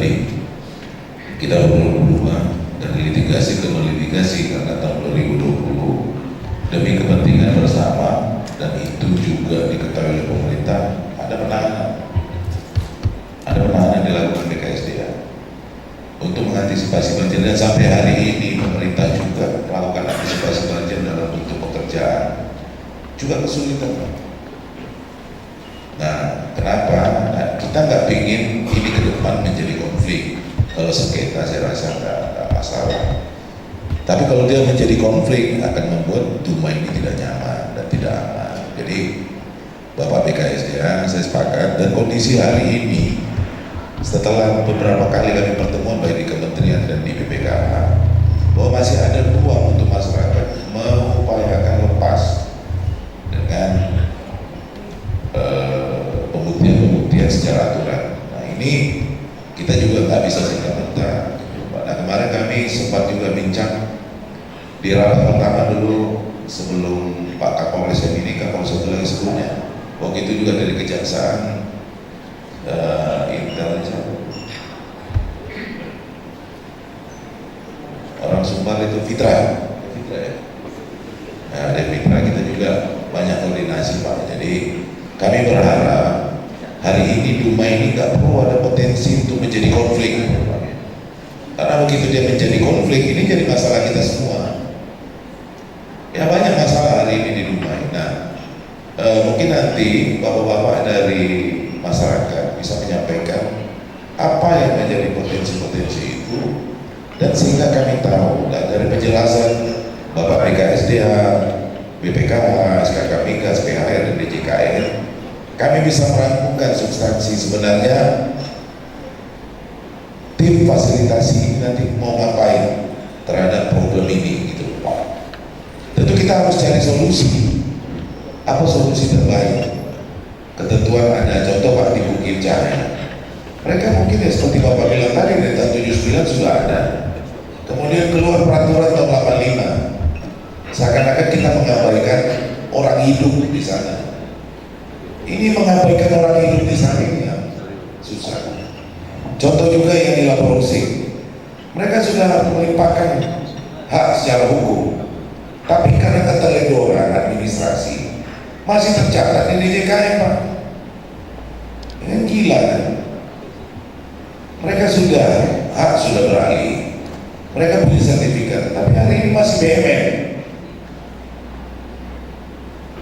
tadi kita berubah dari litigasi ke melitigasi karena tahun 2020 demi kepentingan bersama, dan itu juga diketahui oleh pemerintah. Ada penahanan dilakukan BKSDA untuk mengantisipasi banjir, dan sampai hari ini pemerintah juga melakukan antisipasi banjir dalam bentuk pekerjaan juga kesulitan. Nah, kenapa? Nah, kita nggak ingin ini ke depan menjadi konflik. Kalau sengketa saya rasa nggak masalah. Tapi kalau dia menjadi konflik akan membuat Duma ini tidak nyaman dan tidak aman. Jadi Bapak BKSDA, saya sepakat, dan kondisi hari ini setelah beberapa kali kami pertemuan baik di kementerian dan di BPKH, bahwa masih ada ruang untuk masyarakat mengupayakan lepas dengan pembuktian secara aturan. Nah, ini kita juga nggak bisa serta-merta. Nah, kemarin kami sempat juga bincang di rapat pertama dulu sebelum Pak Kapolres yang ini, Kapolres satu lagi sebelumnya. Waktu itu juga dari Kejaksaan orang Sumbar itu Fitra ya. Nah, dari Fitra kita juga banyak koordinasi Pak. Jadi kami berharap hari ini Duma ini nggak perlu ada potensi untuk menjadi konflik. Karena begitu dia menjadi konflik, ini jadi masalah kita semua. Ya banyak masalah hari ini di Duma. Nah, mungkin nanti bapak-bapak dari masyarakat bisa menyampaikan apa yang menjadi potensi-potensi itu, dan sehingga kami tahu dari penjelasan Bapak BKSDA, BPKH, SKK Migas, PHR, dan DJKN, kami bisa merampungkan substansi sebenarnya tim fasilitasi ini nanti mau ngapain terhadap problem ini gitu Pak. Tentu kita harus cari solusi. Apa solusi terbaik? Ketentuan ada, contoh Pak di Bukit Cahaya. Mereka mungkin ya seperti Bapak bilang tadi dari tahun 79 sudah ada. Kemudian keluar peraturan tahun 85. Seakan-akan kita mengabaikan orang hidup di sana. Ini mengabaikan orang hidup di sana ini ya susah. Contoh juga yang di Laporosik, mereka sudah melimpahkan hak secara hukum, tapi karena keteledoran administrasi masih tercatat di DJKN Pak. Ini gila kan? Mereka sudah hak sudah beralih, mereka punya sertifikat, tapi hari ini masih BMN.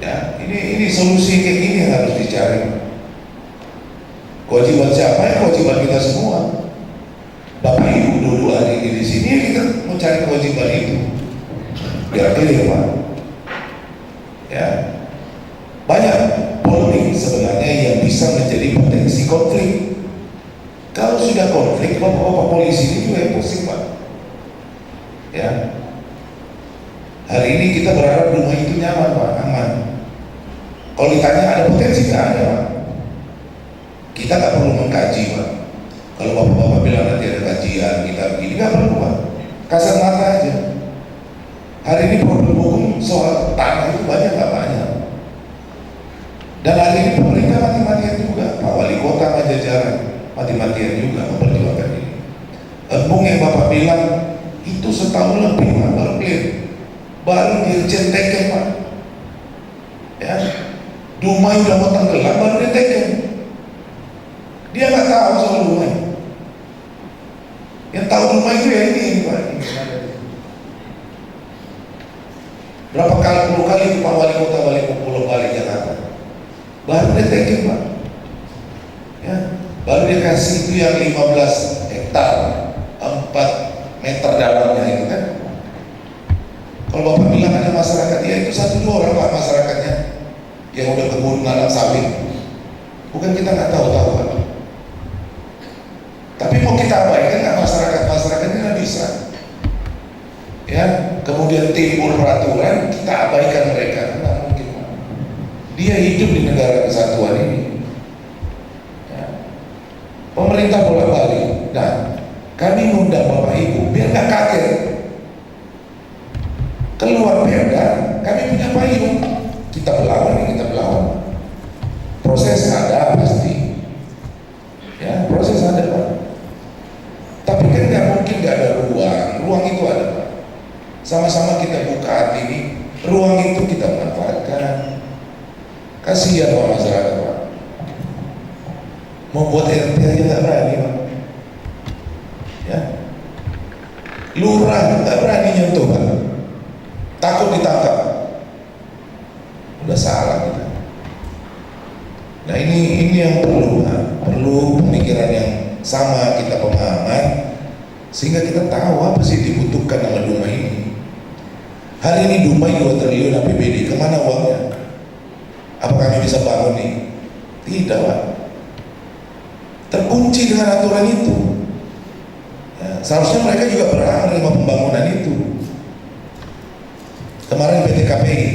Ya, ini solusi kayak gini yang harus dicari. Kewajiban siapa? Ya kewajiban kita semua. Bapak Ibu dulu hari ini di sini, ya kita mencari kewajiban itu. Biar clear Pak. Ya, banyak polemik sebenarnya yang bisa menjadi potensi konflik. Kalau sudah konflik, bapak-bapak polisi ini juga yang pusing Pak. Ya, hari ini kita berharap rumah itu nyaman Pak, aman. Kalau ditanya ada potensi, nggak ada Pak. Kita nggak perlu mengkaji Pak. Kalau bapak-bapak bilang nanti ada kajian, kita begini, nggak perlu Pak. Kasar mata aja. Hari ini problem hukum soal tanah itu banyak nggak banyak. Dan hari ini pemerintah mati-matian juga, Pak Wali Kota Pajajaran mati-matian juga memperjuangkan ini. Embung yang Bapak bilang itu setahun lebih Pak, baru clear, baru dirjen teken Pak. Ya, Duma udah mau tenggelam baru diteken. Dia nggak tahu soal Duma. Yang tahu Duma itu ya ini Pak. Berapa kali, 10 kali Pak Wali Kota balik ke Pulau Bali Jakarta, baru diteken Pak. Ya, baru dia kasih itu yang 15 hektar 4 meter dalamnya itu kan. Kalau Bapak bilang ada masyarakat, ya itu 1-2 orang Pak masyarakatnya yang udah kebun nanam sawit. Bukan kita nggak tahu-tahu Pak. Tapi mau kita abaikan nggak masyarakat-masyarakatnya nggak bisa. Ya, kemudian timbul peraturan kita abaikan mereka, nggak mungkin Pak. Dia hidup di negara kesatuan ini. Ya. Pemerintah bolak-balik. Nah, kami ngundang Bapak Ibu biar nggak kaget. Keluar perda, kami punya payung. Kita melawan. Proses ada pasti. Ya, proses ada Pak. ruang itu ada Pak. Sama-sama kita buka hati ini, ruang itu kita manfaatkan. Kasihan Pak masyarakat Pak, mau buat RT aja nggak berani Pak, ya. Lurah nggak berani nyentuh Pak, takut ditangkap. Udah salah kita. Nah ini yang perlu Pak. Perlu pemikiran yang sama, kita pemahaman, sehingga kita tahu apa sih dibutuhkan sama Dumai ini. Hari ini Dumai 2 triliun APBD, kemana uangnya? Apa kami bisa bangun nih? Tidak Pak, terkunci dengan aturan itu. Ya, seharusnya mereka juga berhak menerima pembangunan itu. Kemarin PT KPI,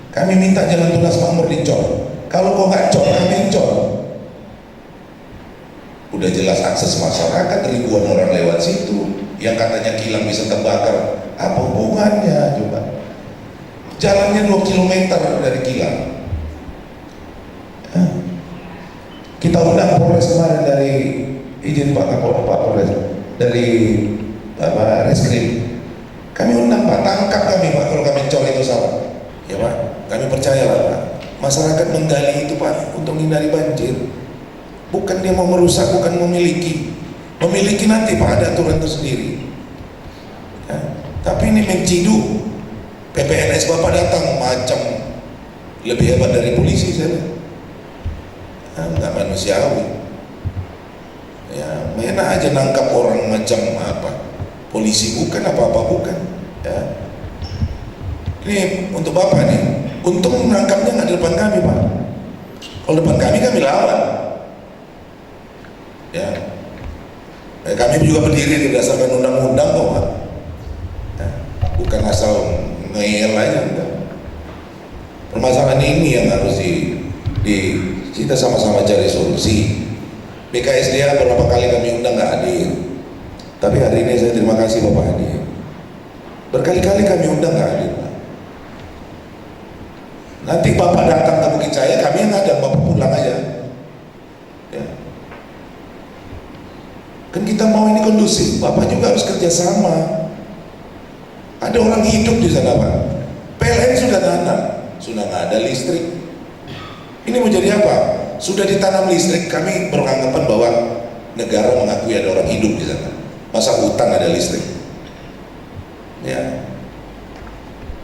kami minta jalan tunas makmur dicor. Kalau kok nggak cor, kami cor. Udah jelas akses masyarakat, ribuan orang lewat situ, yang katanya kilang bisa terbakar. Apa hubungannya coba? Jalannya 2 km dari kilang. Kita undang Polres kemarin dari izin Pak Polres dari Reskrim. Kami undang Pak, tangkap kami Pak kalau kami cor itu salah. Ya Pak, kami percayalah Pak. Masyarakat menggali itu Pak untuk menghindari banjir. Bukan dia mau merusak, bukan memiliki. Memiliki nanti Pak ada aturan tersendiri. Ya. Tapi ini menciduk. PPNS Bapak datang macam lebih hebat dari polisi saya. Nggak manusiawi. Ya, enak aja nangkap orang macam apa? Polisi bukan, apa-apa bukan. Ya. Ini untuk Bapak nih. Untung menangkapnya nggak di depan kami Pak. Kalau depan kami lawan. Ya, kami juga berdiri berdasarkan undang-undang kok Pak. Ya, bukan asal ngeyel aja enggak. Permasalahan ini yang harus kita sama-sama cari solusi. BKSDA beberapa kali kami undang nggak hadir, tapi hari ini saya terima kasih Bapak hadir. Berkali-kali kami undang nggak hadir Pak. Nanti Bapak datang ke Bukit Cahaya, kami yang ada, Bapak pulang aja. Ya. Kan kita mau ini kondusif, Bapak juga harus kerjasama. Ada orang hidup di sana Pak. PLN sudah tanam, sudah nggak ada listrik. Ini mau jadi apa? Sudah ditanam listrik, kami beranggapan bahwa negara mengakui ada orang hidup di sana. Masa hutan ada listrik? Ya.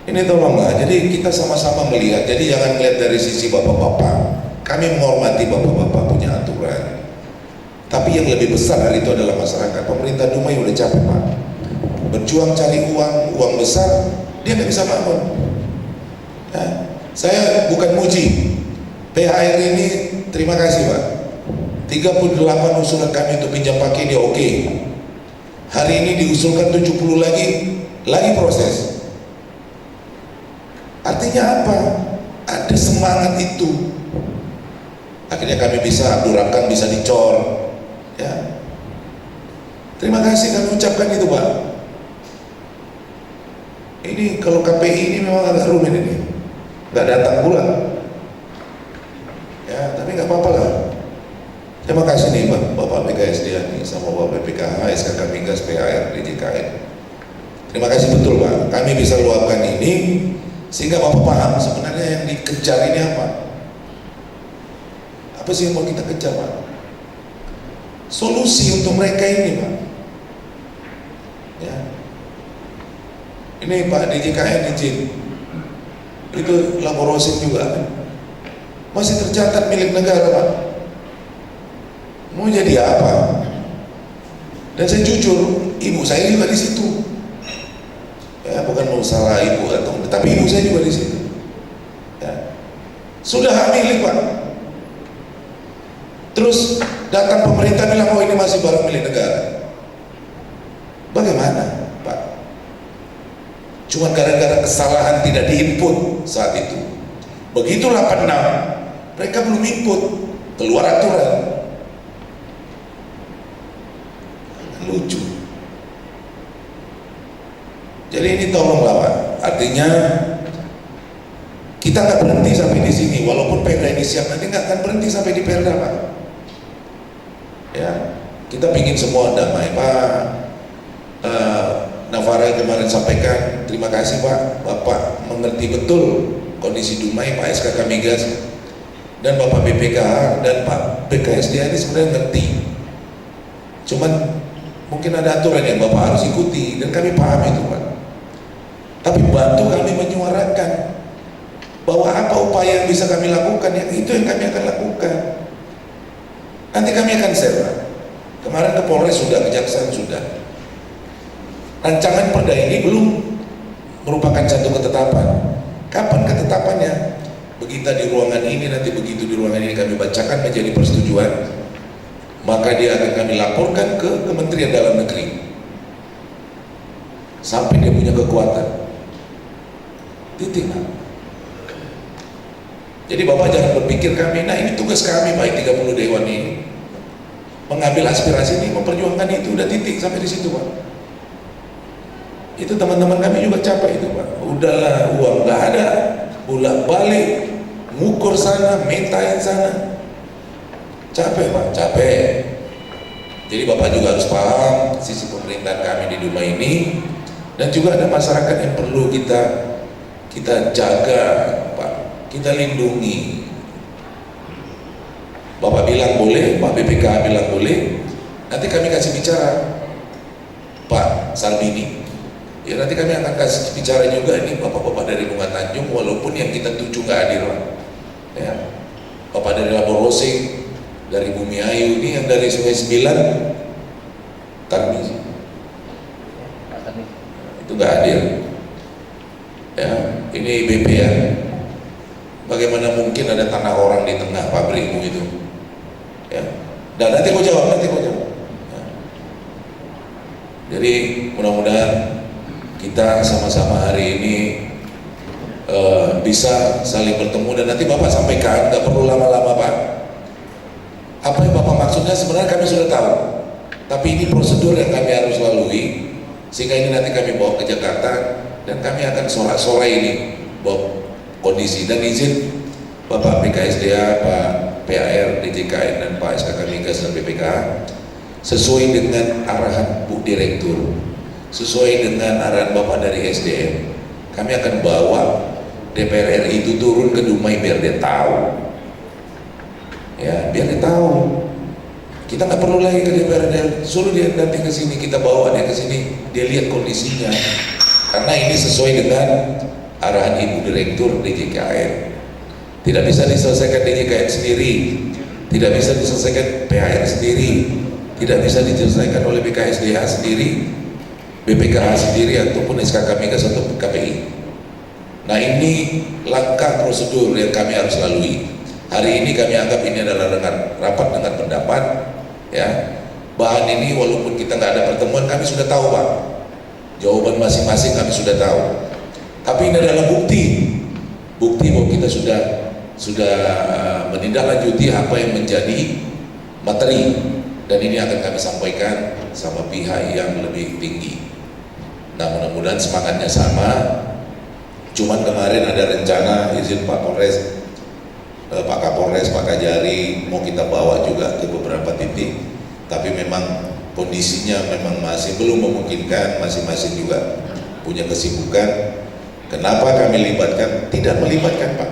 Ini tolonglah, jadi kita sama-sama melihat. Jadi jangan melihat dari sisi bapak-bapak. Kami menghormati bapak-bapak punya aturan. Tapi yang lebih besar hari itu adalah masyarakat. Pemerintah Dumai udah capek Pak. Berjuang cari uang besar, dia nggak bisa bangun. Ya. Saya bukan muji. PHR ini terima kasih Pak. 38 usulan kami untuk pinjam pakai dia oke. Hari ini diusulkan 70 lagi proses. Artinya apa? Ada semangat itu. Akhirnya kami bisa abdurrahman, bisa dicor. Ya. Terima kasih kami ucapkan itu Pak. Ini kalau KPI ini memang agak rumit ini. Nggak datang pula. Ya, tapi nggak apa-apa lah. Terima kasih nih Bapak BKSDA nih sama Bapak BPKH, SKK Migas, PHR, DJKN. Terima kasih betul Pak. Kami bisa luapkan ini sehingga Bapak paham sebenarnya yang dikejar ini apa. Apa sih yang mau kita kejar Pak? Solusi untuk mereka ini Pak. Ya. Ini Pak DJKN izin. Itu Laborosin juga kan. Masih tercatat milik negara Pak. Mau jadi apa? Dan saya jujur, ibu saya juga di situ. Ya, bukan mau salah ibu atau, tapi ibu saya juga di situ. Ya. Sudah hak milik Pak. Terus datang pemerintah bilang, oh ini masih barang milik negara. Bagaimana Pak? Cuma gara-gara kesalahan tidak diinput saat itu. Begitu 86 mereka belum input, keluar aturan. Lucu. Jadi ini tolonglah Pak. Artinya kita nggak berhenti sampai di sini. Walaupun Perda ini siap, nanti nggak akan berhenti sampai di Perda Pak. Ya, kita pingin semua damai Pak. Navara kemarin sampaikan, terima kasih Pak, Bapak mengerti betul kondisi Dumai, Pak SKK Migas dan Bapak BPKH dan Pak BKSDA ini sebenarnya ngerti. Cuman mungkin ada aturan yang Bapak harus ikuti dan kami paham itu Pak. Tapi bantu kami menyuarakan bahwa apa upaya yang bisa kami lakukan, yang itu yang kami akan lakukan. Nanti kami akan share Pak. Kemarin ke Polres sudah, kejaksaan sudah. Rancangan perda ini belum merupakan satu ketetapan. Kapan ketetapannya? Begitu di ruangan ini, nanti begitu di ruangan ini kami bacakan menjadi persetujuan, maka dia akan kami laporkan ke Kementerian Dalam Negeri sampai dia punya kekuatan. Titik. Jadi Bapak jangan berpikir kami, nah ini tugas kami baik 30 dewan ini mengambil aspirasi ini, memperjuangkan itu, udah titik sampai di situ Pak. Itu teman-teman kami juga capek itu Pak. Udahlah, uang nggak ada, bolak balik, ngukur sana, mintain sana, capek Pak, capek. Jadi Bapak juga harus paham sisi pemerintahan kami di Dumai ini, dan juga ada masyarakat yang perlu kita jaga Pak, kita lindungi. Bapak bilang boleh, Pak BPK bilang boleh, nanti kami kasih bicara Pak Sarbini, ya nanti kami akan kasih bicara juga ini bapak-bapak dari Lunga Tanjung, walaupun yang kita tuju nggak hadir Pak, ya. Bapak dari Labor Rosing, dari Bumi Ayu, ini yang dari Sungai 9 Tarmis itu nggak hadir, ya. Ini BP ya, bagaimana mungkin ada tanah orang di tengah pabrikmu itu, ya. Dan nanti kau jawab, ya. Jadi mudah-mudahan kita sama-sama hari ini bisa saling bertemu, dan nanti Bapak sampaikan, nggak perlu lama-lama Pak. Apa yang Bapak maksudnya sebenarnya kami sudah tahu, tapi ini prosedur yang kami harus lalui, sehingga ini nanti kami bawa ke Jakarta dan kami akan sorak-sorai ini bawa kondisi. Dan izin Bapak BKSDA, Pak PAR, DJKN dan Pak SKK Migas dan BPKH, sesuai dengan arahan Bu Direktur, sesuai dengan arahan Bapak dari SDM, kami akan bawa DPR RI itu turun ke Dumai biar dia tahu, ya, biar dia tahu. Kita nggak perlu lagi ke DPR, suruh dia nanti ke sini, kita bawa dia ke sini, dia lihat kondisinya, karena ini sesuai dengan arahan Ibu Direktur DJKN. Tidak bisa diselesaikan DJKN sendiri, tidak bisa diselesaikan PHR sendiri, tidak bisa diselesaikan oleh BKSDA sendiri, BPKH sendiri, ataupun SKK Migas atau KPI. Nah, ini langkah prosedur yang kami harus lalui. Hari ini kami anggap ini adalah rapat dengan pendapat, ya. Bahan ini walaupun kita nggak ada pertemuan, kami sudah tahu Pak, jawaban masing-masing kami sudah tahu. Tapi ini adalah bukti bahwa kita sudah menindaklanjuti apa yang menjadi materi, dan ini akan kami sampaikan sama pihak yang lebih tinggi. Nah, mudah-mudahan semangatnya sama. Cuman kemarin ada rencana izin Pak Polres, Pak Kapolres, Pak Kajari mau kita bawa juga ke beberapa titik, tapi memang kondisinya memang masih belum memungkinkan, masing-masing juga punya kesibukan. Kenapa kami libatkan? Tidak melibatkan Pak,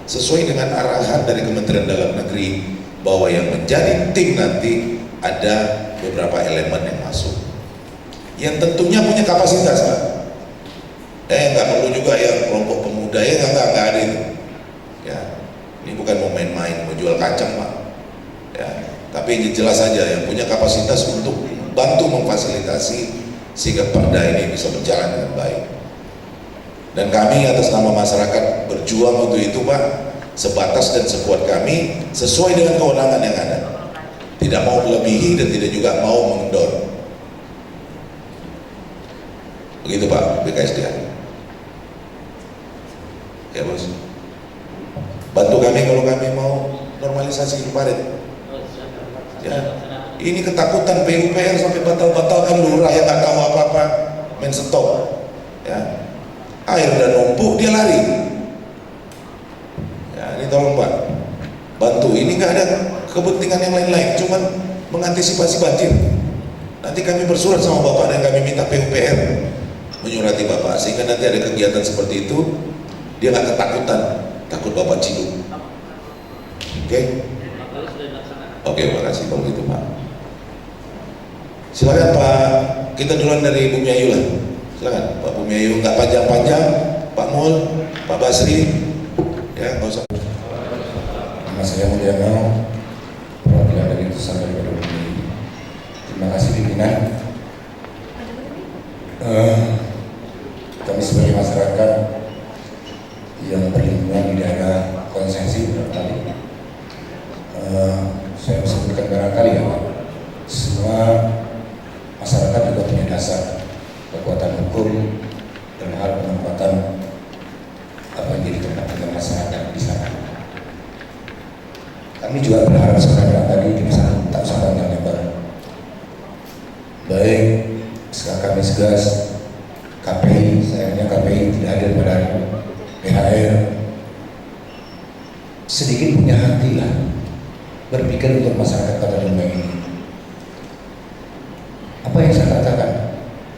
sesuai dengan arahan dari Kementerian Dalam Negeri bahwa yang menjadi tim nanti ada beberapa elemen yang masuk, yang tentunya punya kapasitas Pak. Nggak perlu juga yang kelompok pemuda, nggak ada itu, ya. Ini bukan mau main-main, mau jual kacang Pak, ya. Tapi jelas saja yang punya kapasitas untuk bantu memfasilitasi sehingga perda ini bisa berjalan dengan baik. Dan kami atas nama masyarakat berjuang untuk itu Pak, sebatas dan sekuat kami sesuai dengan kewenangan yang ada. Tidak mau melebihi dan tidak juga mau mengendor. Begitu Pak BKSDA. Ya Bos. Bantu kami kalau kami mau normalisasi kemarin. Ya. Ini ketakutan PUPR sampai batal-batalkan lurah yang nggak tahu apa-apa main stop. Ya. Air udah numpuk dia lari. Ya, ini tolong Pak, bantu. Ini nggak ada kepentingan yang lain-lain, cuman mengantisipasi banjir. Nanti kami bersurat sama Bapak dan kami minta PUPR menyurati Bapak, sehingga nanti ada kegiatan seperti itu dia nggak ketakutan, takut Bapak ciduk. Oke? Oke, makasih kalau gitu Pak. Silakan Pak, kita duluan dari Bumi Ayu lah. Silakan Pak Bumi Ayu, nggak panjang-panjang. Pak Mul, Pak Basri, ya nggak usah. Mas saya Mulyana, perwakilan dari utusan daripada Bumi. Terima kasih pimpinan. Kami sebagai masyarakat yang berlingkungan di daerah Konsensi barangkali, saya sebutkan barangkali ya Pak, semua masyarakat juga punya dasar kekuatan hukum dan hal penempatan apa yang jadi kepentingan masyarakat di sana. Kami juga berharap sekarang tadi bisa tak usah panjang lebar. Baik, kami segas KPI, sayangnya KPI tidak hadir pada hari ini. PHR sedikit punya hati lah, berpikir untuk masyarakat Kota Dumai ini. Apa yang saya katakan,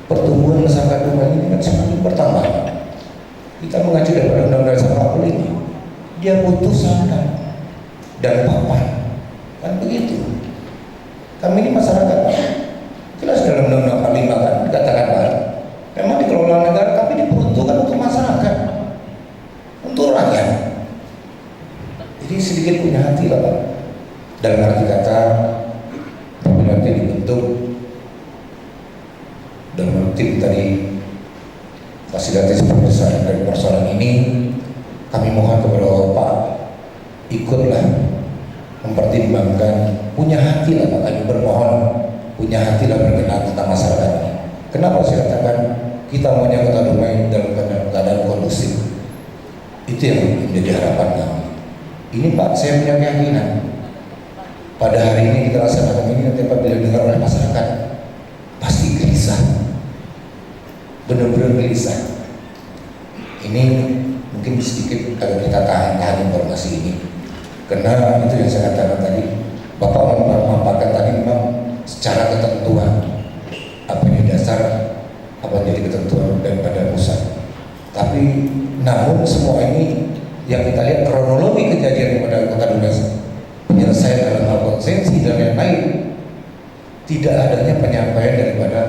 pertumbuhan masyarakat Dumai ini kan semakin bertambah. Kita mengacu daripada Undang-Undang Dasar 45 ini, dia butuh sadar dan papan, kan begitu. Kami ini masyarakat, jelas dalam Undang-Undang 45 kan dikatakan Pak, memang dikelola negara tapi diperuntukkan untuk masyarakat, untuk rakyat. Jadi sedikit punya hati lah Pak. Dalam arti kata, apabila nanti dibentuk dalam tim tadi fasilitatif penyelesaian dari persoalan ini, kami mohon kepada Bapak ikutlah mempertimbangkan, punya hati lah Pak, kami bermohon punya hati lah berkenaan tentang masyarakat ini. Kenapa saya katakan kita maunya Kota Dumai dalam keadaan kondusif? Itu yang menjadi harapan kami. Ini Pak, saya punya keyakinan pada hari ini kita laksanakan ini, nanti apabila dengar oleh masyarakat pasti gelisah, benar-benar gelisah. Ini mungkin sedikit kalau kita tahan informasi ini, karena itu yang saya katakan tadi, Bapak memaparkan tadi memang secara ketentuan apa yang dasar, apa yang jadi ketentuan daripada pusat. Tapi namun semua ini yang kita lihat kronologi kejadian pada Kota Dumai, penyelesaian dalam hal konsensi dan lain-lain, tidak adanya penyampaian daripada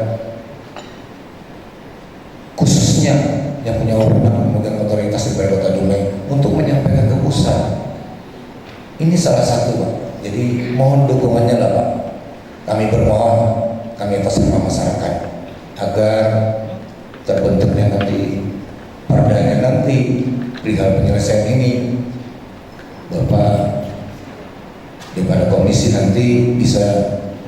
khususnya yang punya wewenang memegang otoritas daripada Kota Dumai untuk menyampaikan ke pusat. Ini salah satu Pak. Jadi mohon dukungannya lah Pak. Kami bermohon, kami atas nama masyarakat, agar terbentuknya nanti perdanya nanti perihal penyelesaian ini, Bapak daripada komisi nanti bisa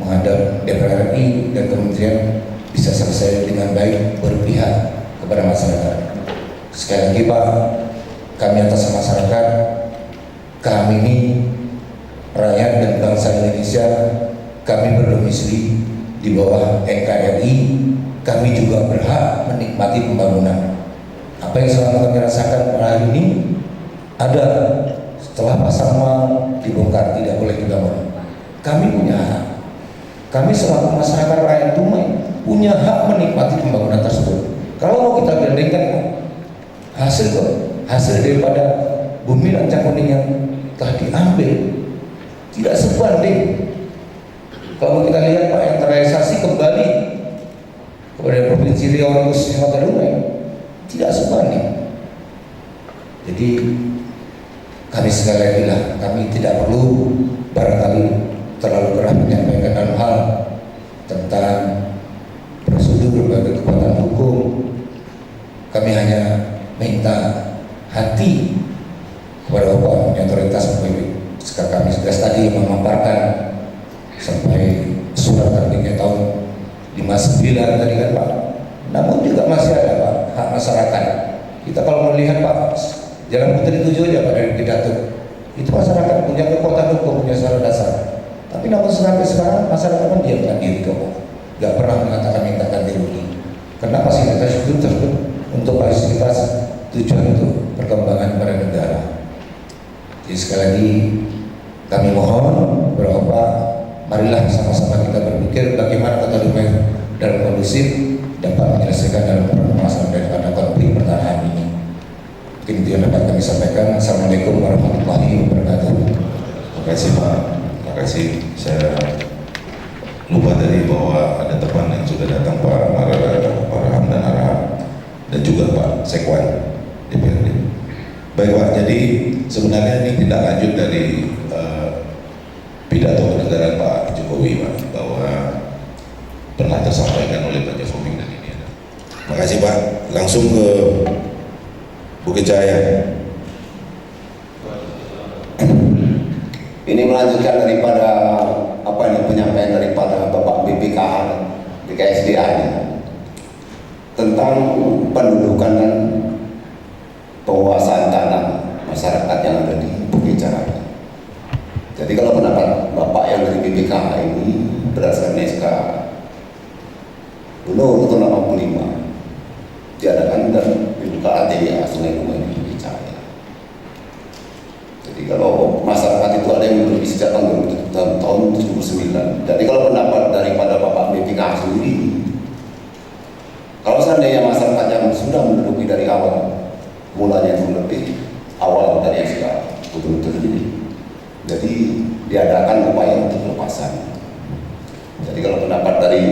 menghadap DPR RI dan kementerian bisa selesai dengan baik, berpihak kepada masyarakat. Sekali lagi Pak, kami atas masyarakat, kami ini rakyat dan bangsa Indonesia, kami berdomisili di bawah NKRI, kami juga berhak menikmati pembangunan. Apa yang selama kami rasakan pada hari ini ada setelah pasar mal dibongkar tidak boleh dibangun. Kami punya hak. Kami selaku masyarakat rakyat Dumai punya hak menikmati pembangunan tersebut. Kalau mau kita bandingkan hasil daripada bumi lancang kuning yang telah diambil tidak sebanding. Kalau kita lihat Pak, yang terrealisasi kembali kepada Provinsi Riau khususnya Kota Dumai tidak sebanding. Jadi kami sekali lagi lah, kami tidak perlu barangkali terlalu keras menyampaikan dalam hal tentang prosedur bagi kekuatan hukum. Kami hanya minta hati kepada Bapak otoritas pemimpin. Sekarang kami sudah tadi memaparkan sampai surat terbitnya tahun 59 tadi kan Pak. Namun juga masih ada Pak hak masyarakat. Kita kalau melihat Pak, Jalan Putri 7 aja Pak dari pidato, itu masyarakat punya kekuatan hukum, punya syarat dasar. Tapi namun sampai sekarang masyarakat mendiamkan diri kok, nggak pernah mengatakan minta ganti rugi. Karena fasilitas itu tersebut untuk fasilitas tujuan untuk perkembangan pada negara. Jadi sekali lagi kami mohon berapa, marilah sama-sama kita berpikir bagaimana Kota Dumai dalam kondusif dapat menyelesaikan dalam permasalahan daripada konflik pertahanan ini. Mungkin itu yang dapat kami sampaikan. Assalamualaikum warahmatullahi wabarakatuh. Terima kasih Pak. Terima kasih. Saya lupa tadi bahwa ada teman yang sudah datang, Pak Arham dan Arham, dan juga Pak Sekwan DPRD. Baik Pak, jadi sebenarnya ini tindak lanjut dari pidato kenegaraan Pak Jokowi Pak, bahwa pernah tersampaikan oleh Pak Jokowi dan ini ada. Terima kasih Pak. Langsung ke Bukit Jaya. Ini melanjutkan daripada apa ini penyampaian daripada Bapak BPKH di KSDA ini tentang pendudukan dan penguasaan tanah masyarakat yang ada di Bukit Jaya. Jadi kalau pendapat Bapak yang dari BPKH ini berdasarkan SK Gubernur tahun 85 diadakan dan dibuka ATIA Sungai Lungai di Bukit Jaya. Jadi kalau masyarakat itu ada yang menduduki sejak tahun 79. Jadi kalau pendapat daripada Bapak BPKH sendiri, kalau seandainya masyarakat yang sudah menduduki dari awal, mulanya itu lebih awal dari SK Gubernur itu sendiri. Jadi diadakan upaya untuk pelepasan. Jadi kalau pendapat dari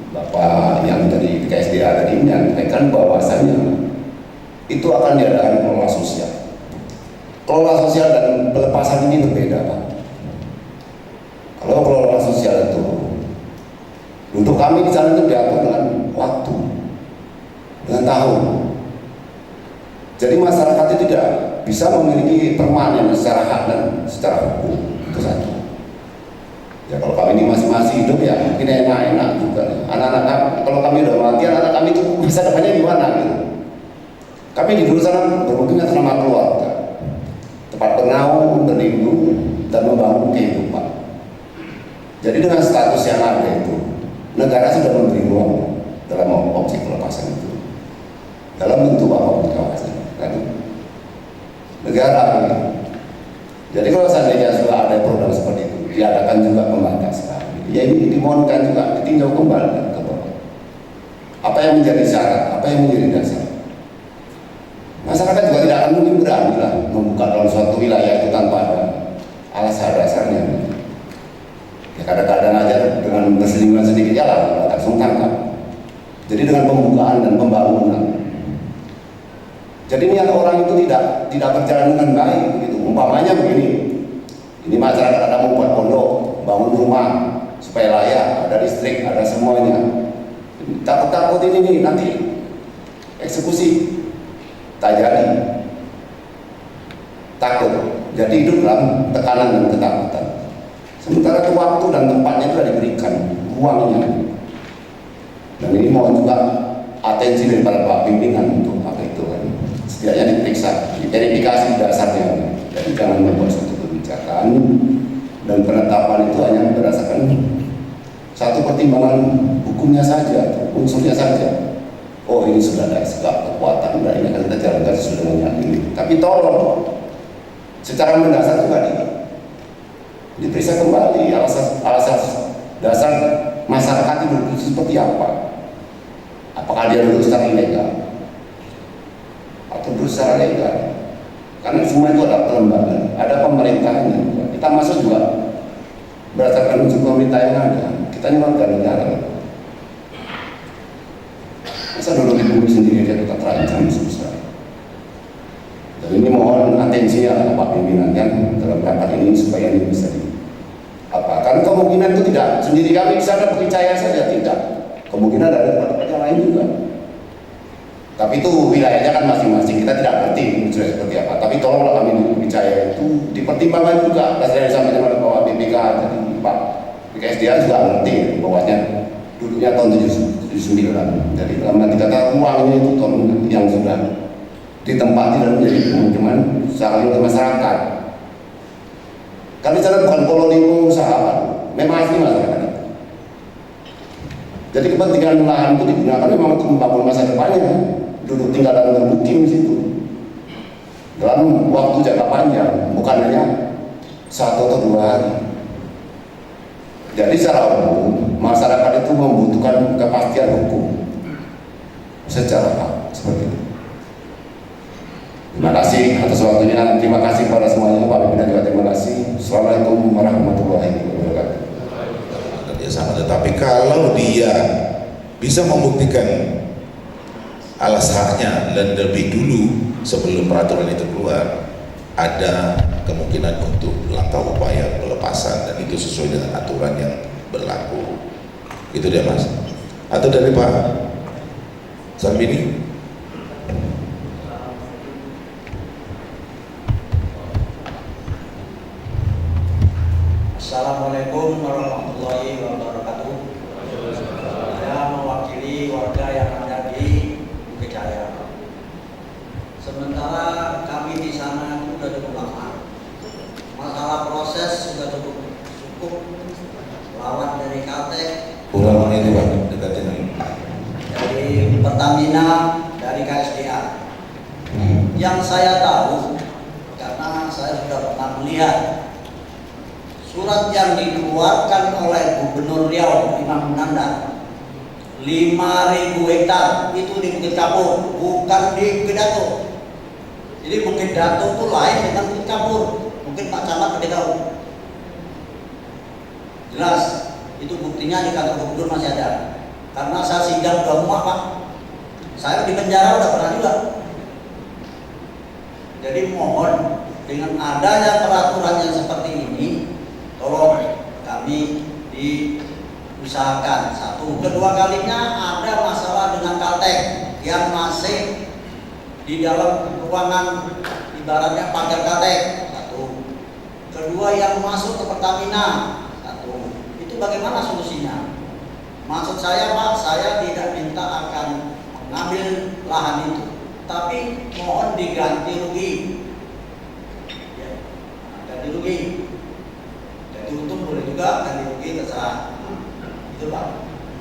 Bapak yang dari KSDA tadi menyampaikan bahwasannya itu akan diadakan kelola sosial. Kelola sosial dan pelepasan ini berbeda Pak. Kalau kelola sosial itu untuk kami di sana itu diatur dengan waktu, dengan tahun. Jadi masyarakat itu tidak bisa memiliki permanen secara hak dan secara hukum. Itu satu. Ya kalau kami ini masih hidup ya mungkin enak-enak juga. Anak-anak kami, kalau kami udah mati, anak-anak kami itu masa depannya di mana gitu. Kami di dulu sana berhubungan sama keluarga, tempat bernaung, berlindung, dan membangun kehidupan. Jadi dengan status yang ada itu, negara sudah memberi ruang dalam opsi pelepasan itu. Dalam bentuk apapun kawasan. Kan? Negara ini. Jadi kalau seandainya sudah ada program seperti itu, diadakan juga pembatasan. Ya ini dimohonkan juga ditinjau kembali ke bawah. Apa yang menjadi syarat, apa yang menjadi dasar. Masyarakat juga tidak akan mungkin berani lah membuka dalam suatu wilayah itu tanpa ada alasan dasarnya. Ya kadang-kadang aja dengan bersinggungan sedikit jalan, langsung tangkap. Jadi dengan pembukaan dan pembangunan. Jadi niat orang itu tidak berjalan dengan baik begitu. Umpamanya begini, ini masyarakat ada membuat pondok, bangun rumah supaya layak, ada listrik, ada semuanya. Takut-takut ini nanti eksekusi tak jadi. Takut, jadi hidup dalam tekanan dan ketakutan. Sementara itu waktu dan tempatnya itu sudah diberikan, ruangnya. Dan ini mohon juga atensi daripada Pak Pimpinan untuk apa itu kan. Setidaknya diperiksa, diverifikasi dasarnya. Jadi jangan membuat suatu kebijakan dan penetapan itu hanya berdasarkan satu pertimbangan hukumnya saja, unsurnya saja. Oh ini sudah ada segala kekuatan, dan ini akan kita jalankan sesuai dengan yang ini. Tapi tolong secara mendasar juga diperiksa kembali alasan dasar masyarakat itu seperti apa. Apakah dia duduk secara ilegal atau duduk secara legal? Karena semua itu ada kelembagaan, ada pemerintahnya. Kita masuk juga berdasarkan unsur pemerintah yang ada. Kita ini warga negara. Masa dulu di bumi sendiri dia tetap terancam susah. Dan ini mohon atensinya Pak Pimpinan kan dalam rapat ini supaya ini bisa apa? Karena kemungkinan itu tidak sendiri kami di sana percaya saja tidak. Kemungkinan ada tempat yang lain juga. Tapi itu wilayahnya kan masing-masing, kita tidak ngerti sudah seperti apa. Tapi tolonglah kami di Jaya itu dipertimbangkan juga. Saya disampaikan oleh Bapak BPK tadi, Pak BKSDA juga ngerti bahwasanya duduknya tahun 79. Jadi dalam arti kata uangnya itu tahun yang sudah ditempati dan menjadi pemukiman secara oleh masyarakat. Kami sana bukan koloni pengusaha, memang asli masyarakat. Jadi kepentingan lahan itu digunakan memang untuk membangun masa depannya. Duduk tinggal dan bermukim di situ dalam waktu jangka panjang, bukan hanya 1 atau 2 hari. Jadi secara umum masyarakat itu membutuhkan kepastian hukum. secara hak seperti itu. Terima kasih atas waktunya. Terima kasih kepada semuanya, Pak Pimpinan juga terima kasih. Assalamualaikum warahmatullahi wabarakatuh. Kerjasama, tetapi kalau dia bisa membuktikan alas haknya dan lebih dulu sebelum peraturan itu keluar, ada kemungkinan untuk langkah upaya pelepasan dan itu sesuai dengan aturan yang berlaku. Itu dia Mas. Atau dari Pak Sarbini? Assalamualaikum warahmatullahi wabarakatuh. Saya mewakili warga yang ada di Bukit Jaya. Sementara kami di sana itu sudah cukup lama. Masalah proses sudah cukup lawan dari Kaltek, Ulangan itu Pak, dekatin lagi. dari Pertamina, dari KSDA. Yang saya tahu, karena saya sudah pernah melihat surat yang dikeluarkan oleh Gubernur Riau Imam Nanda 5.000 hektar itu di Bukit Kapur, bukan di Bukit Dato. Jadi Bukit Dato itu lain dengan Bukit Kapur. Mungkin Pak Camat lebih tahu. Jelas, itu buktinya di kantor Gubernur masih ada. Karena saya sidang udah muak Pak. Saya di penjara udah pernah juga. Jadi mohon dengan adanya peraturan yang seperti ini, tolong kami diusahakan. Satu, kedua kalinya ada masalah dengan Kaltek yang masih di dalam ruangan ibaratnya pagar Kaltek. Satu, kedua yang masuk ke Pertamina. Satu, itu bagaimana solusinya? Maksud saya Pak, saya tidak minta akan mengambil lahan itu, tapi mohon diganti rugi. Ya, ganti rugi. Untung boleh juga, ganti rugi terserah. Itu Pak.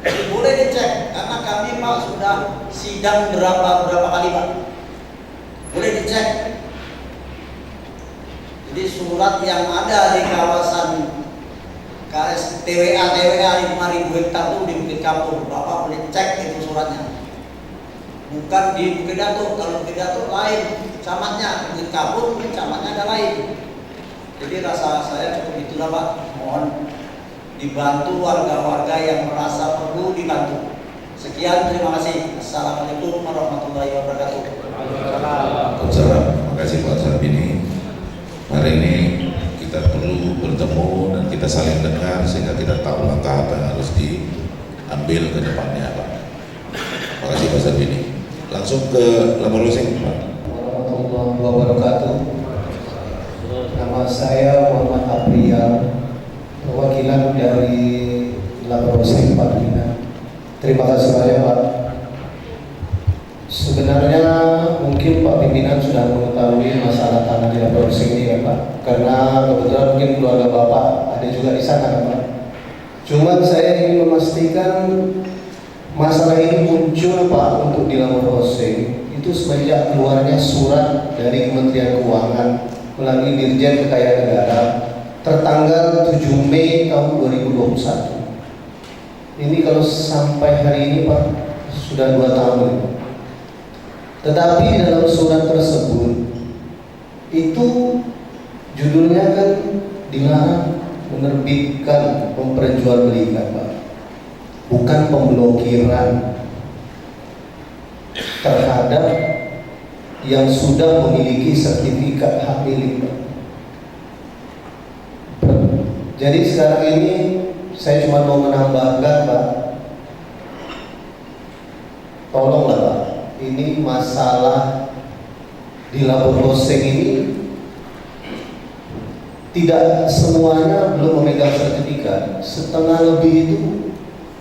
Jadi boleh dicek karena kami Pak sudah sidang berapa kali Pak. Boleh dicek. Jadi surat yang ada di kawasan TWA 5.000 hektar itu di Bukit Kapur, Bapak boleh cek itu suratnya. Bukan di Bukit Dato. Kalau Bukit Dato lain camatnya, Bukit Kapur mungkin camatnya ada lain. Jadi rasa saya cukup itulah Pak. Mohon dibantu warga-warga yang merasa perlu dibantu. Sekian, terima kasih. Assalamualaikum warahmatullahi wabarakatuh. Waalaikumsalam. Terima kasih Pak Sarbini. Hari ini kita perlu bertemu dan kita saling dengar sehingga kita tahu langkah apa yang harus diambil ke depannya Pak. Terima kasih Pak Sarbini. Langsung ke lapor closing Pak. Warahmatullahi wabarakatuh. Nama saya Muhammad Apriyal, perwakilan dari Laborosing Pak Bina. Terima kasih banyak Pak. Sebenarnya mungkin Pak pimpinan sudah mengetahui masalah tanah di Laborosing ini ya Pak, karena kebetulan mungkin keluarga Bapak ada juga di sana Pak. Cuma saya ingin memastikan masalah ini muncul Pak untuk di Laborosing itu semenjak keluarnya surat dari Kementerian Keuangan melalui Dirjen Kekayaan Negara tertanggal 7 Mei tahun 2021. Ini kalau sampai hari ini Pak sudah 2 tahun. Tetapi di dalam surat tersebut itu judulnya kan dilarang menerbitkan memperjualbelikan Pak, bukan pemblokiran terhadap yang sudah memiliki sertifikat hak milik. Jadi sekarang ini saya cuma mau menambahkan Pak, tolonglah Pak, ini masalah di Laborosing ini tidak semuanya belum memegang sertifikat, setengah lebih itu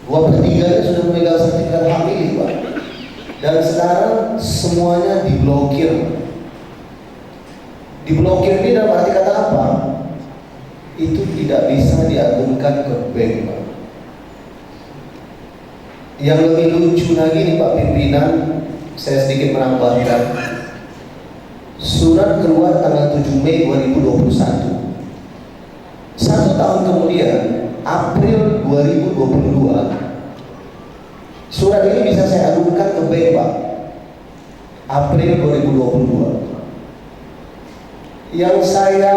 2/3 sudah memegang sertifikat hak milik Pak. Dan sekarang semuanya diblokir. Diblokir ini dalam arti kata apa? Itu tidak bisa diagunkan ke bank Pak. Yang lebih lucu lagi nih Pak pimpinan, saya sedikit menambahkan. Surat keluar tanggal 7 Mei 2021. 1 tahun kemudian, April 2022, Surat ini bisa saya adukan ke BEM, Pak, April 2022. Yang saya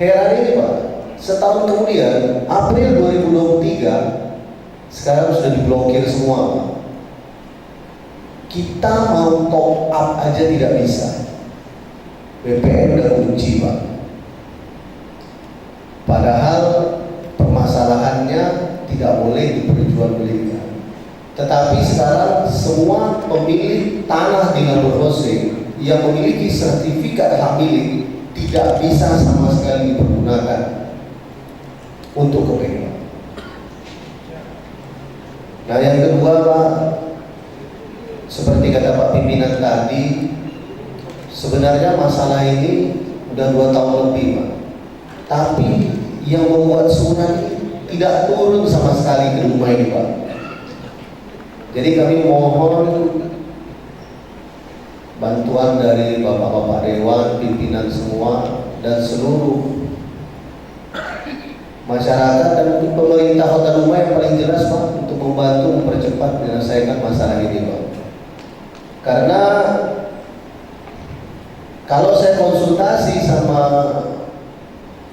heran ini, Pak, setahun kemudian, April 2023, sekarang sudah diblokir semua, Pak. Kita mau top up aja tidak bisa. BPN udah kunci, Pak. Padahal permasalahannya tidak boleh diperjualbelikan. Tetapi sekarang semua pemilik tanah di Labuan Rose yang memiliki sertifikat hak milik tidak bisa sama sekali dipergunakan untuk kepentingan. Nah, yang kedua, Pak, seperti kata Pak pimpinan tadi, sebenarnya masalah ini udah 2 tahun lebih, Pak. Tapi yang membuat surat ini tidak turun sama sekali ke rumah ini, Pak. Jadi kami mohon bantuan dari Bapak-Bapak Dewan, pimpinan semua, dan seluruh masyarakat dan pemerintah Kota Dumai yang paling jelas, Pak, untuk membantu mempercepat menyelesaikan masalah ini, Pak. Karena kalau saya konsultasi sama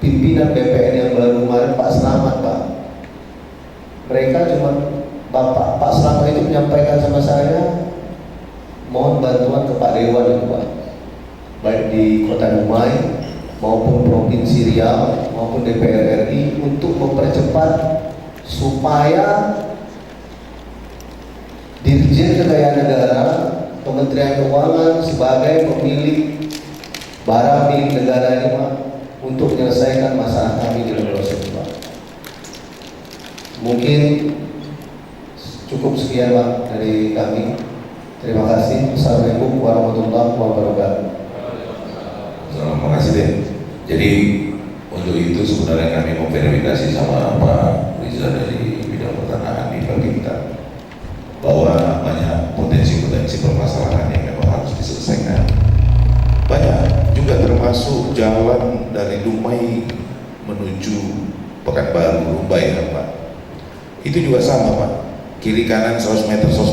pimpinan BPN yang baru kemarin, Pak Slamet, Pak, mereka cuma Pak Slamet itu menyampaikan sama saya, mohon bantuan ke Pak Dewan itu, Pak, baik di Kota Dumai maupun Provinsi Riau maupun DPR RI untuk mempercepat supaya Dirjen Kekayaan Negara, Kementerian Keuangan sebagai pemilik barang milik negara ini, Pak, untuk menyelesaikan masalah kami di Labuan Rose, Pak. Mungkin cukup sekian, Pak, dari kami. Terima kasih. Assalamualaikum warahmatullahi wabarakatuh. Terima kasih deh. Jadi untuk itu sebenarnya kami memverifikasi sama Pak Riza dari bidang pertanahan di Bapinta bahwa banyak potensi-potensi permasalahan yang memang harus diselesaikan. Banyak juga termasuk jalan dari Dumai menuju Pekanbaru, Rumbai, ya, Pak. Itu juga sama, Pak. Kiri kanan 100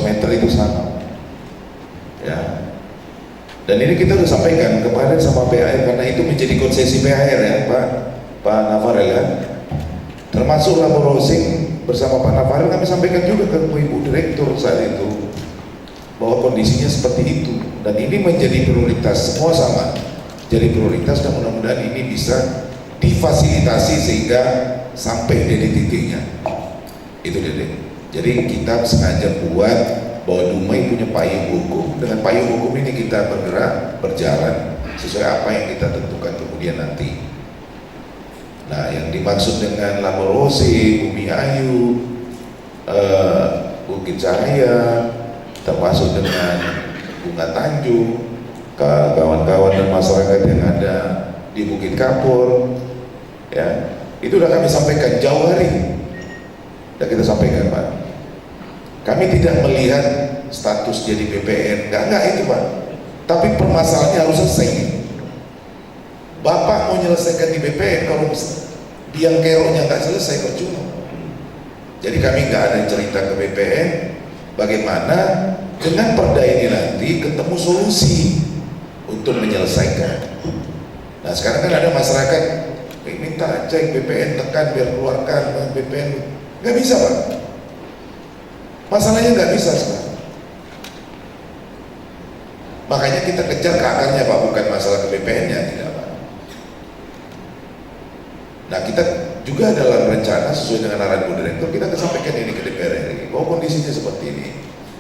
meter itu sama. Ya. Dan ini kita sudah sampaikan kemarin sama PAR karena itu menjadi konsesi PAR, ya, Pak Navarel, ya. Termasuk Labuan Rose bersama Pak Navarel kami sampaikan juga ke Ibu Direktur saat itu bahwa kondisinya seperti itu dan ini menjadi prioritas, semua sama jadi prioritas dan mudah-mudahan ini bisa difasilitasi sehingga sampai dari titiknya itu Dede. Jadi kita sengaja buat bahwa Dumai punya payung hukum, dengan payung hukum ini kita bergerak, berjalan sesuai apa yang kita tentukan kemudian nanti. Nah, yang dimaksud dengan Labuan Rose, Bumi Ayu, Bukit Cahaya, termasuk dengan Bunga Tanjung, kawan-kawan dan masyarakat yang ada di Bukit Kapur, ya, itu sudah kami sampaikan jauh hari, sudah kita sampaikan, Pak. Kami tidak melihat status jadi BPN, enggak itu, Pak. Tapi permasalahannya harus selesai. Bapak mau menyelesaikan di BPN, kalau biang keroknya nggak selesai percuma. Jadi kami nggak ada cerita ke BPN bagaimana dengan perda ini nanti ketemu solusi untuk menyelesaikan. Nah sekarang kan ada masyarakat minta cek BPN, tekan biar keluarkan BPN, nggak bisa, Pak. Masalahnya nggak bisa sekarang. Makanya kita kejar ke akarnya, Pak, bukan masalah ke BPN-nya, tidak, Pak. Nah kita juga dalam rencana sesuai dengan arahan Bu Direktur kita akan sampaikan ini ke DPR RI bahwa kondisinya seperti ini,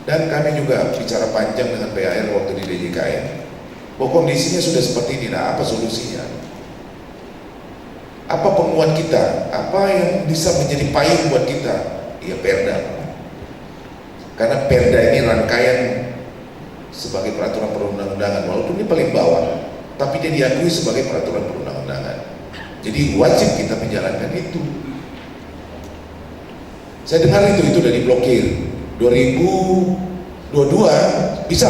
dan kami juga bicara panjang dengan PAR waktu di DJKN bahwa kondisinya sudah seperti ini. Nah apa solusinya? Apa penguat kita? Apa yang bisa menjadi payung buat kita? Ya perda, karena perda ini rangkaian sebagai peraturan perundang-undangan, walaupun ini paling bawah tapi dia diakui sebagai peraturan perundang-undangan. Jadi wajib kita menjalankan itu. Saya dengar itu udah diblokir 2022 bisa,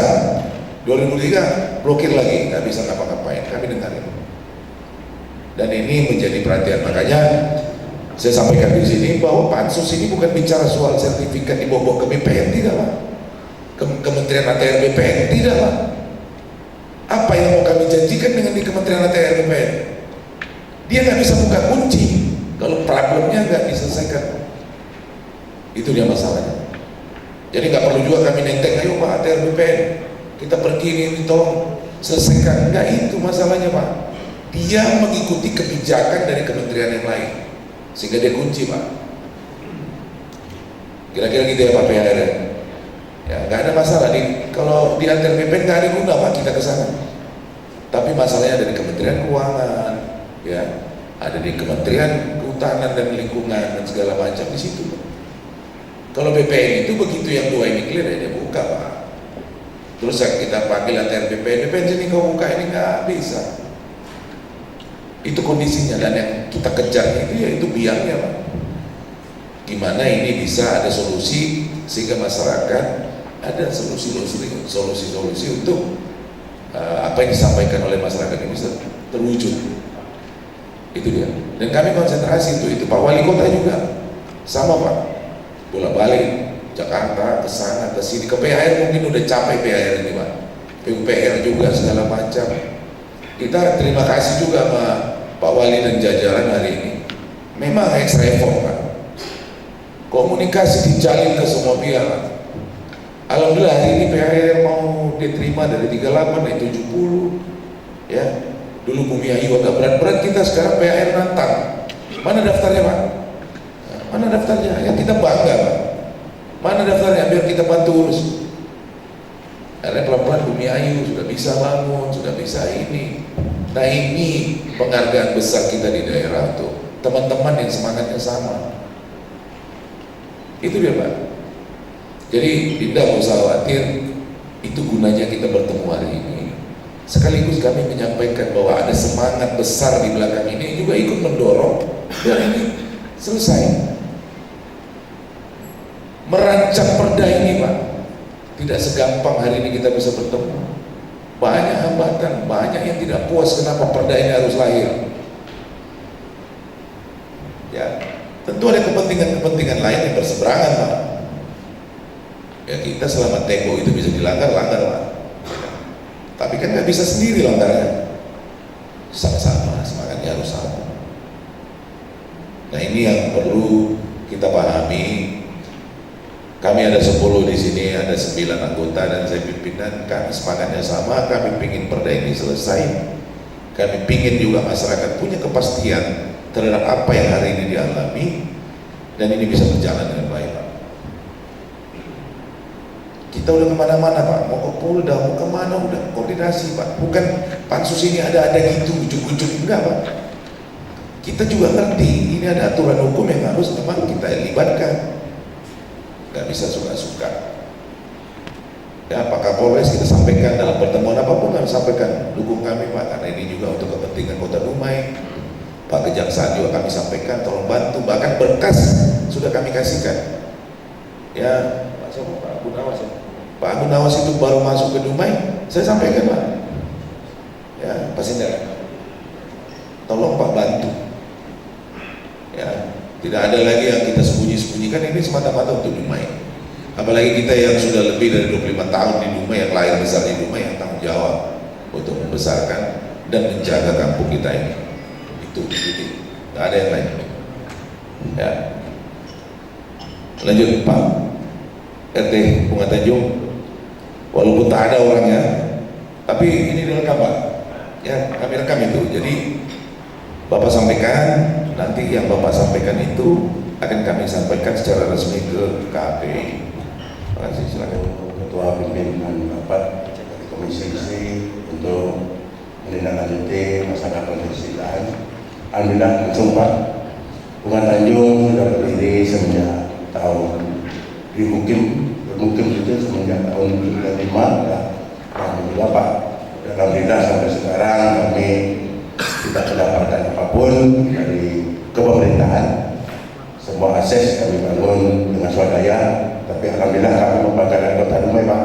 2003 blokir lagi, nggak bisa ngapa-ngapain. Kami dengar itu dan ini menjadi perhatian. Makanya Saya sampaikan di sini bahwa pansus ini bukan bicara soal sertifikat dibawa ke BPN, tidak Pak. Kementerian ATR BPN, tidak Pak. Apa yang mau kami janjikan dengan di Kementerian ATR BPN? Dia nggak bisa buka kunci kalau problemnya nggak diselesaikan. Itu dia masalahnya. Jadi nggak perlu juga kami nenteng, ayo Pak ATR BPN, kita pergi ini tolong selesaikan. Nggak itu masalahnya Pak. Dia mengikuti kebijakan dari kementerian yang lain, sehingga dia kunci Pak. Kira-kira gitu ya Pak PR. Ya nggak ada masalah kalau di ATR BPN nggak ada guna Pak kita ke sana. Tapi masalahnya ada di Kementerian Keuangan, ya, ada di Kementerian Kehutanan dan Lingkungan dan segala macam di situ Pak. Kalau BPN itu begitu yang dua ini clear ya dia buka Pak. Terus kita panggil ATR BPN sini kau buka, ini nggak bisa. Itu kondisinya, dan yang kita kejar itu ya itu biangnya Pak. Gimana ini bisa ada solusi sehingga masyarakat ada solusi untuk apa yang disampaikan oleh masyarakat ini bisa terwujud. Itu dia. Dan kami konsentrasi itu Pak Wali Kota juga sama Pak. Bolak-balik Jakarta ke sana ke sini, ke PHR mungkin udah capek PHR ini Pak. PUPR juga segala macam. Kita terima kasih juga sama Pak Wali dan jajaran hari ini. Memang extra effort Pak. Komunikasi dijalin ke semua pihak Pak. Alhamdulillah hari ini PHR mau diterima dari 38 dari 70 ya. Dulu Bumi Ayu agak berat-berat, kita sekarang PHR nantang. Mana daftarnya Pak? Mana daftarnya? Yang kita bangga Pak. Mana daftarnya biar kita bantu urus. Karena pelan-pelan Bumi Ayu sudah bisa bangun, sudah bisa ini. Nah ini penghargaan besar kita di daerah tuh. Teman-teman yang semangatnya sama. Itu dia Pak. Jadi tidak usah khawatir, itu gunanya kita bertemu hari ini. Sekaligus kami menyampaikan bahwa ada semangat besar di belakang ini juga ikut mendorong biar ini selesai. Merancang perda ini Pak, tidak segampang hari ini kita bisa bertemu. Banyak hambatan, banyak yang tidak puas kenapa perda ini harus lahir. Ya, tentu ada kepentingan-kepentingan lain yang berseberangan Pak. Ya kita selama tempo itu bisa dilanggar Pak. Tapi kan nggak bisa sendiri langgarnya. Sama-sama, semangatnya harus sama. Nah ini yang perlu kita pahami. Kami ada 10 di sini, ada 9 anggota dan saya pimpinan. Kami semangatnya sama, kami ingin perda ini selesai. Kami ingin juga masyarakat punya kepastian terhadap apa yang hari ini dialami dan ini bisa berjalan dengan baik Pak. Kita udah kemana-mana Pak, mau ke Polda, mau kemana udah koordinasi Pak. Bukan pansus ini ada gitu, ujuk-ujuk, enggak Pak. Kita juga ngerti, ini ada aturan hukum yang harus memang kita libatkan. Nggak bisa suka-suka. Ya Pak Kapolres kita sampaikan dalam pertemuan apapun kami sampaikan dukung kami Pak, karena ini juga untuk kepentingan Kota Dumai. Pak Kejaksaan juga kami sampaikan tolong bantu, bahkan berkas sudah kami kasihkan. Ya Pak Gunawas ya. Pak Gunawas itu baru masuk ke Dumai, saya sampaikan Pak. Ya Pak Sindara, tolong Pak bantu. Ya. Tidak ada lagi yang kita sembunyi-sembunyikan, ini semata-mata untuk Dumai. Apalagi kita yang sudah lebih dari 25 tahun di Dumai, yang lahir besar di Dumai, yang tanggung jawab untuk membesarkan dan menjaga kampung kita ini. Itu, tidak ada yang lain. Ya. Lanjut Pak RT Bunga Tanjung, walaupun tak ada orangnya, tapi ini direkam Pak. Ya, kami rekam itu. Jadi Bapak sampaikan, nanti yang Bapak sampaikan itu akan kami sampaikan secara resmi ke KPI. Terima kasih, silakan. Ketua pimpinan rapat dari Komisi C untuk menindaklanjuti masalah konstitusian. Alhamdulillah langsung Pak. Bunga Tanjung sudah berdiri semenjak tahun bermukim itu semenjak tahun 1995 ya. Alhamdulillah Pak. Alhamdulillah sampai sekarang kami tidak mendapatkan apapun dari kepemerintahan. Semua akses kami bangun dengan swadaya, tapi alhamdulillah kami membanggakan Kota Dumai Pak.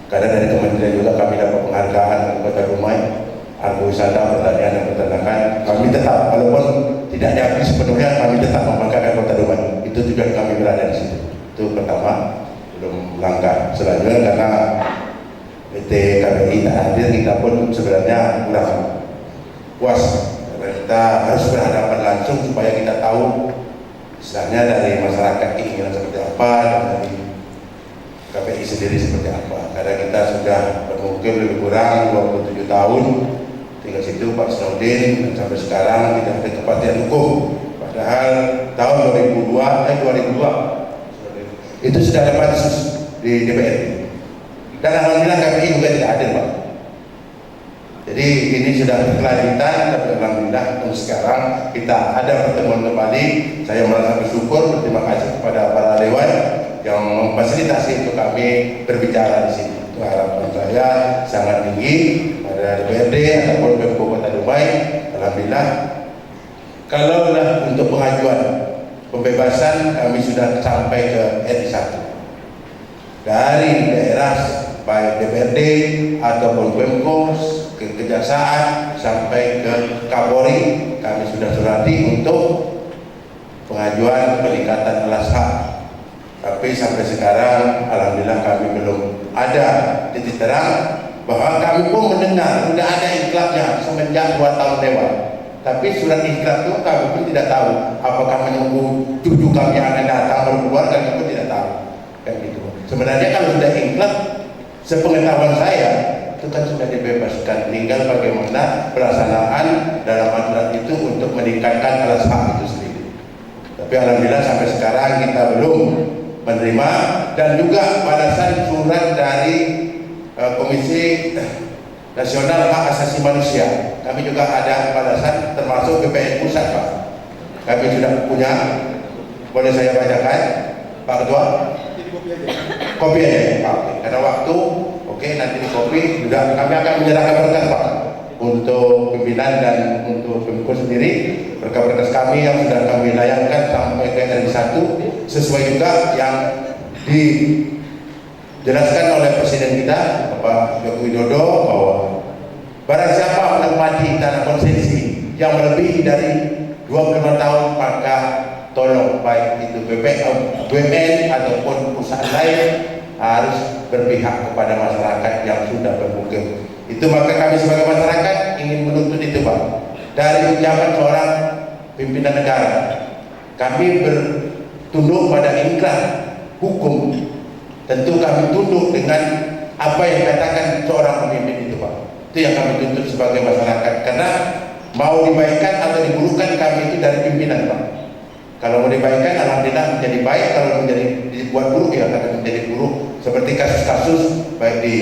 Karena dari kementerian juga kami dapat penghargaan Kota Dumai, Argo Wisata, Pertanian dan Peternakan. Kami tetap, walaupun tidak diakui sepenuhnya, kami tetap membanggakan Kota Dumai. Itu tujuan kami berada di situ. Itu pertama, belum langkah. Selanjutnya karena PT KPI tak hadir, kita pun sebenarnya kurang puas. Karena kita harus berhadapan langsung supaya kita tahu istilahnya dari masyarakat keinginan seperti apa dan dari KPI sendiri seperti apa. Karena kita sudah bermukim lebih kurang 27 tahun tinggal situ Pak Snaudin, dan sampai sekarang tidak ada kepastian hukum. Padahal tahun 2002 itu sudah ada pansus di DPR. Dan alhamdulillah KPI juga tidak hadir, Pak. Jadi ini sudah berkelanjutan, tapi alhamdulillah untuk sekarang kita ada pertemuan kembali. Saya merasa bersyukur, berterima kasih kepada para dewan yang memfasilitasi untuk kami berbicara di sini. Itu harapan saya sangat tinggi pada DPRD ataupun Pemko Kota Dumai. Alhamdulillah. Kalau untuk pengajuan pembebasan kami sudah sampai ke RI 1 dari daerah baik DPRD ataupun Pemko ke Kejaksaan sampai ke Kapolri, kami sudah surati untuk pengajuan peningkatan alas hak. Tapi sampai sekarang alhamdulillah kami belum ada titik terang bahwa kami pun mendengar sudah ada iklannya semenjak 2 tahun lewat. Tapi surat iklan itu kami pun tidak tahu apakah menunggu cucu kami yang akan datang berkeluar, kami pun tidak tahu. Kan gitu. Sebenarnya kalau sudah iklan, sepengetahuan saya itu kan sudah dibebaskan, tinggal bagaimana pelaksanaan dalam aturan itu untuk meningkatkan alas hak itu sendiri. Tapi alhamdulillah sampai sekarang kita belum menerima, dan juga balasan surat dari Komisi Nasional Hak Asasi Manusia. Kami juga ada balasan termasuk BPN Pusat, Pak. Kami sudah punya, boleh saya bacakan Pak Ketua? Kopi aja, Pak. Karena waktu, oke, nanti di kopi sudah kami akan menyerahkan berkas, Pak, untuk pimpinan dan untuk Pemko sendiri. Berkas-berkas kami yang sudah kami layangkan sampai ke RI 1 sesuai juga yang dijelaskan oleh Presiden kita Bapak Joko Widodo bahwa barang siapa menikmati tanah konsesi yang melebihi dari 25 tahun maka tolong baik itu BUMN ataupun perusahaan lain harus berpihak kepada masyarakat yang sudah bermukim. Itu maka kami sebagai masyarakat ingin menuntut itu, Pak. Dari ucapan seorang pimpinan negara, kami bertunduk pada ingkrah hukum. Tentu kami tunduk dengan apa yang katakan seorang pemimpin itu, Pak. Itu yang kami tuntut sebagai masyarakat. Karena mau dibaikkan atau diburukkan kami itu dari pimpinan, Pak. Kalau mau dibaikkan, alhamdulillah menjadi baik. Kalau menjadi dibuat buruk, ya akan menjadi buruk. Seperti kasus-kasus baik di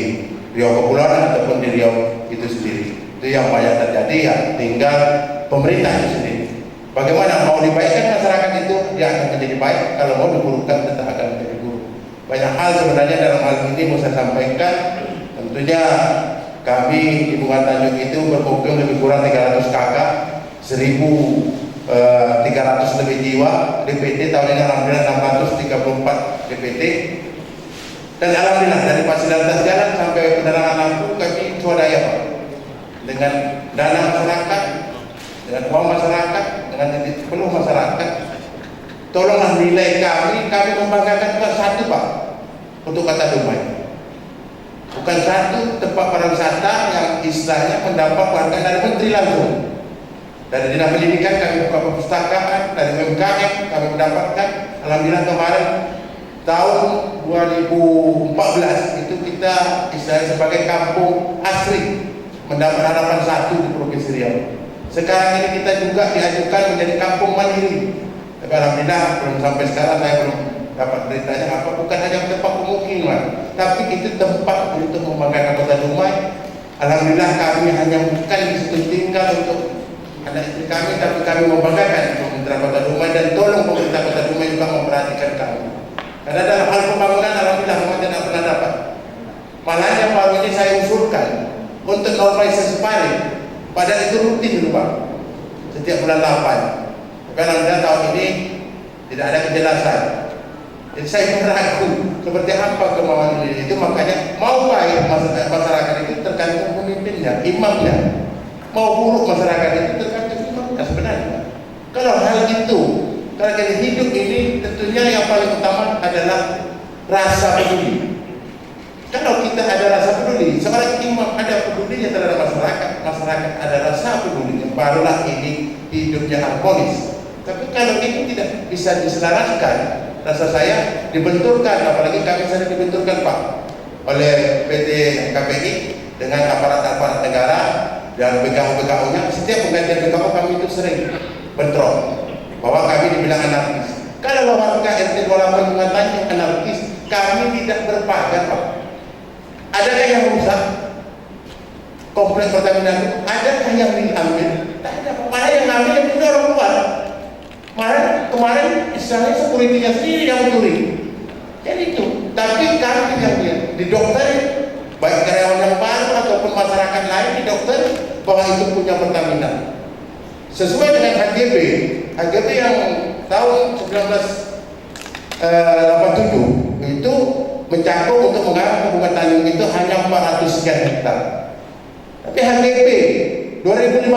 Riau Kepulauan ataupun di Riau itu sendiri. Itu yang banyak terjadi, ya tinggal pemerintah itu sendiri. Bagaimana mau dibaikkan masyarakat itu, dia akan menjadi baik. Kalau mau diburukkan, tetap akan menjadi buruk. Banyak hal sebenarnya dalam hal ini mau saya sampaikan. Tentunya kami di Bunga Tanjung itu berkumpul lebih kurang 300 kakak, 1.300 lebih jiwa. DPT tahun ini alhamdulillah 634 DPT. Dan alhamdulillah dari fasilitas jalan sampai penerangan lampu kami swadaya, Pak. Dengan dana masyarakat, dengan uang masyarakat, dengan titik penuh masyarakat. Tolonglah nilai kami membanggakan bukan satu, Pak, untuk Kota Dumai. Bukan satu tempat pariwisata yang istilahnya mendapat penghargaan dari menteri langsung. Dari Dinas Pendidikan kami buka perpustakaan, dari UMKM kami mendapatkan. Alhamdulillah kemarin tahun 2014 itu kita istilahnya sebagai kampung asri mendapat harapan 1 di Provinsi Riau. Sekarang ini kita juga diajukan menjadi kampung mandiri. Tapi alhamdulillah belum sampai sekarang saya belum dapat beritanya apa. Bukan hanya tempat pemukiman, tapi itu tempat untuk membanggakan Kota Dumai. Alhamdulillah kami hanya bukan di situ tinggal untuk anak istri kami, tapi kami membanggakan pemerintah Kota Dumai, dan tolong pemerintah Kota Dumai juga memperhatikan kami. Karena dalam hal pembangunan alhamdulillah kami tidak pernah dapat. Malah yang baru ini saya usulkan untuk normalisasi paling, padahal itu rutin dulu, Pak, setiap bulan 8. Tapi alhamdulillah tahun ini tidak ada kejelasan. Jadi saya ragu seperti apa kemauan ini. Itu makanya mau baik masyarakat itu tergantung pemimpinnya, imamnya. Mau buruk masyarakat itu tergantung imamnya sebenarnya. Kalau Kalau hal itu, karena hidup ini tentunya yang paling utama adalah rasa peduli. Kalau kita ada rasa peduli, seorang imam ada pedulinya terhadap masyarakat, masyarakat ada rasa pedulinya, barulah ini hidupnya harmonis. Tapi kalau ini tidak bisa diselaraskan, rasa saya dibenturkan, apalagi kami sering dibenturkan Pak oleh PT KPI dengan aparat-aparat negara dan BKU-BKU-nya. Setiap penggantian BKU kami itu sering bentrok bahwa kami dibilang anarkis. Kalau warga RT 28 mengatakan anarkis, kami tidak berpagar Pak. Adakah yang rusak kompleks Pertamina itu? Adakah yang diambil? Tak ada. Mana yang ngambil yang tidak orang luar. Kemarin istilahnya sekuritinya sendiri yang mencuri. Jadi itu. Tapi kami yang di dokter, baik karyawan yang baru ataupun masyarakat lain di dokter bahwa itu punya Pertamina. Sesuai dengan HGB yang tahun 1987 itu mencakup untuk mengarah ke Bunga Tanjung itu hanya 400 sekian hektar. Tapi HGB 2015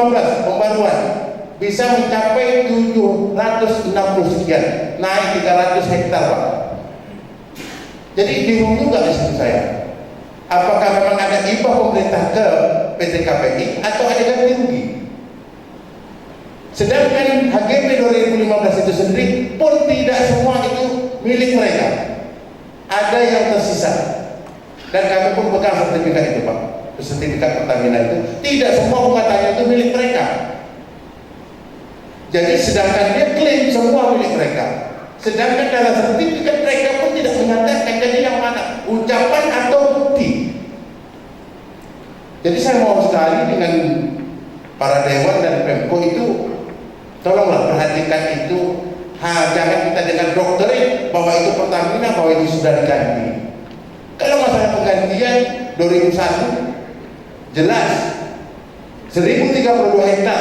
pembaruan bisa mencapai 760 sekian, naik 300 hektar Pak. Jadi bingung juga di situ saya. Apakah memang ada hibah pemerintah ke PT KPI atau ada ganti rugi? Sedangkan HGB 2015 itu sendiri pun tidak semua itu milik mereka. Ada yang tersisa. Dan kami pun pegang sertifikat itu Pak. Sertifikat Pertamina itu tidak semua pengataannya itu milik mereka. Jadi sedangkan dia klaim semua milik mereka. Sedangkan dalam sertifikat mereka pun tidak menyatakan jadi yang mana, ucapan atau bukti. Jadi saya mau sekali dengan para dewan dan Pemko itu, tolonglah perhatikan itu. Jangan kita dengan doktrin bahwa itu Pertamina, bahwa itu sudah diganti. Kalau masalah penggantian 2001 jelas 1032 hektar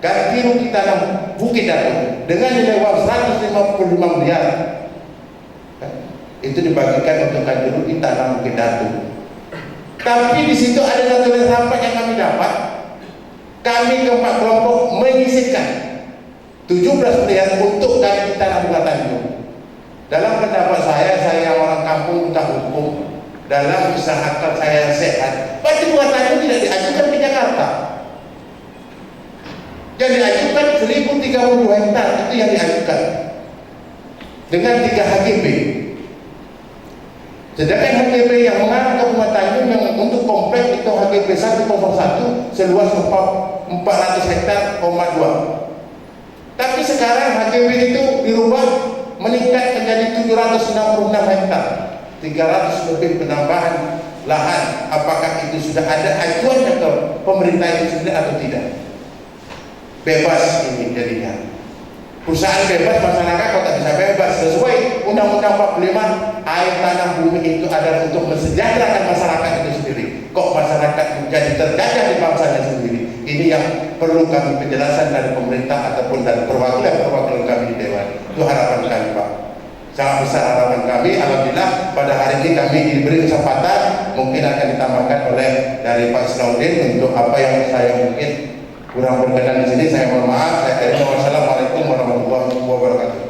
ganti rugi tanah Bukit Datu dengan nilai uang 155 miliar. Itu dibagikan untuk ganti rugi tanah Bukit Datu. Tapi di situ ada satu rapat yang kami dapat. Kami keempat kelompok menyisihkan 17 miliar untuk ganti tanah Bunga Tanjung. Dalam pendapat saya orang kampung buta hukum, dalam usaha akal saya yang sehat, berarti Bunga Tanjung tidak diajukan ke Jakarta. Yang diajukan 1032 hektar itu yang diajukan dengan 3 HGB. Sedangkan HGB yang mengarah ke Bunga Tanjung yang untuk kompleks itu HGB 101 seluas 400 hektar, 2. Tapi sekarang HGB itu dirubah meningkat menjadi 766 hektar, 300 lebih penambahan lahan. Apakah itu sudah ada acuannya ke pemerintah itu sendiri atau tidak? Bebas ini jadinya. Perusahaan bebas, masyarakat kok tak bisa bebas. Sesuai Undang-Undang 45, air tanah bumi itu adalah untuk mensejahterakan masyarakat itu sendiri. Kok masyarakat menjadi terjajah di bangsanya sendiri? Ini yang perlu kami penjelasan dari pemerintah ataupun dari perwakilan kami di Dewan. Itu harapan kami Pak. Sangat besar harapan kami. Alhamdulillah pada hari ini kami diberi kesempatan, mungkin akan ditambahkan oleh dari Pak Snaudin untuk apa yang saya mungkin kurang berkenan di sini. Saya mohon maaf. Wassalamualaikum warahmatullahi wabarakatuh.